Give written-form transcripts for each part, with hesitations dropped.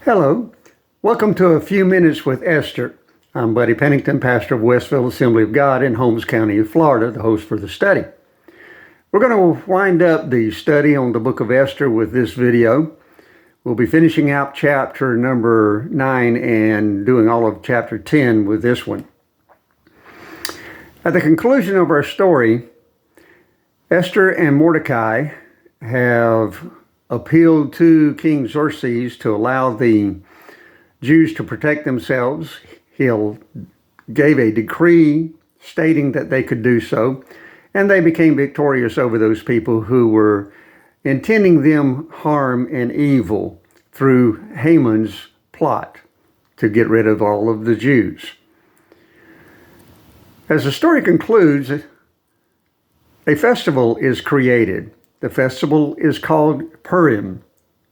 Hello, welcome to A Few Minutes with Esther. I'm Buddy Pennington, pastor of Westville Assembly of God in Holmes County, Florida, the host for the study. We're going to wind up the study on the book of Esther with this video. We'll be finishing out chapter number 9 and doing all of chapter 10 with this one. At the conclusion of our story, Esther and Mordecai have appealed to King Xerxes to allow the Jews to protect themselves. He gave a decree stating that they could do so, and they became victorious over those people who were intending them harm and evil through Haman's plot to get rid of all of the Jews. As the story concludes, a festival is created. The festival is called Purim,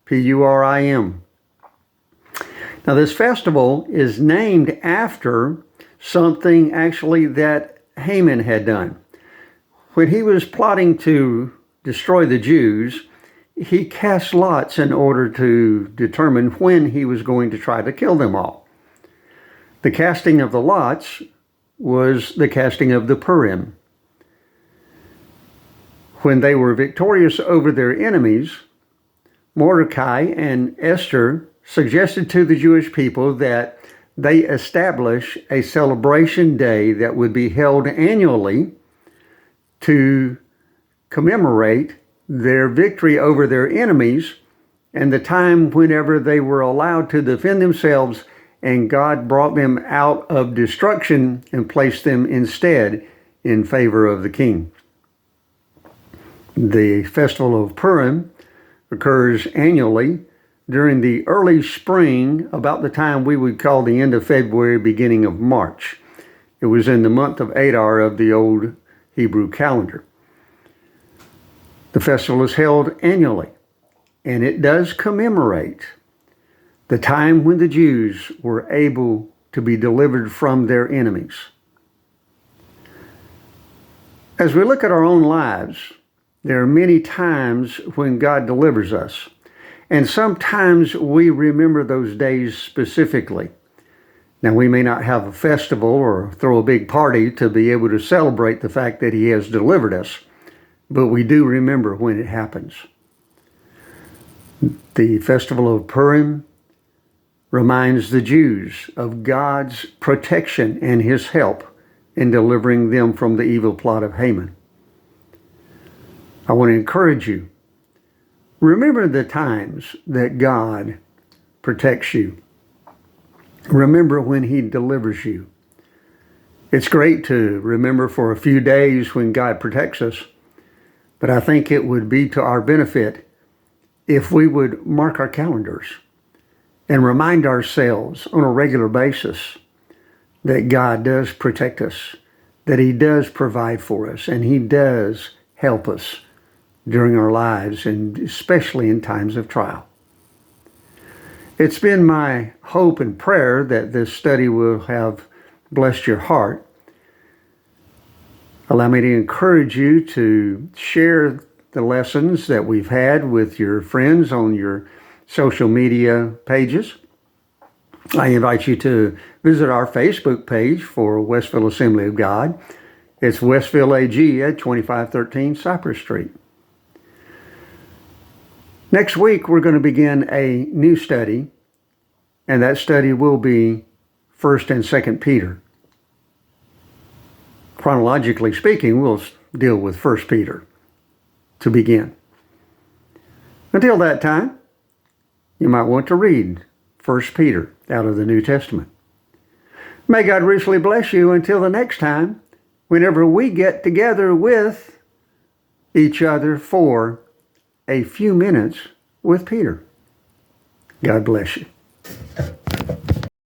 P-U-R-I-M. Now, this festival is named after something actually that Haman had done. When he was plotting to destroy the Jews, he cast lots in order to determine when he was going to try to kill them all. The casting of the lots was the casting of the Purim. When they were victorious over their enemies, Mordecai and Esther suggested to the Jewish people that they establish a celebration day that would be held annually to commemorate their victory over their enemies and the time whenever they were allowed to defend themselves and God brought them out of destruction and placed them instead in favor of the king. The festival of Purim occurs annually during the early spring, about the time we would call the end of February, beginning of March. It was in the month of Adar of the old Hebrew calendar. The festival is held annually, and it does commemorate the time when the Jews were able to be delivered from their enemies. As we look at our own lives, there are many times when God delivers us, and sometimes we remember those days specifically. Now, we may not have a festival or throw a big party to be able to celebrate the fact that He has delivered us, but we do remember when it happens. The festival of Purim reminds the Jews of God's protection and His help in delivering them from the evil plot of Haman. I want to encourage you. Remember the times that God protects you. Remember when He delivers you. It's great to remember for a few days when God protects us, but I think it would be to our benefit if we would mark our calendars and remind ourselves on a regular basis that God does protect us, that He does provide for us, and He does help us during our lives, and especially in times of trial. It's been my hope and prayer that this study will have blessed your heart. Allow me to encourage you to share the lessons that we've had with your friends on your social media pages. I invite you to visit our Facebook page for Westville Assembly of God. It's Westville AG at 2513 Cypress Street. Next week, we're going to begin a new study, and that study will be 1st and 2nd Peter. Chronologically speaking, we'll deal with 1st Peter to begin. Until that time, you might want to read 1st Peter out of the New Testament. May God richly bless you until the next time, whenever we get together with each other for A Few Minutes with Peter. God bless you.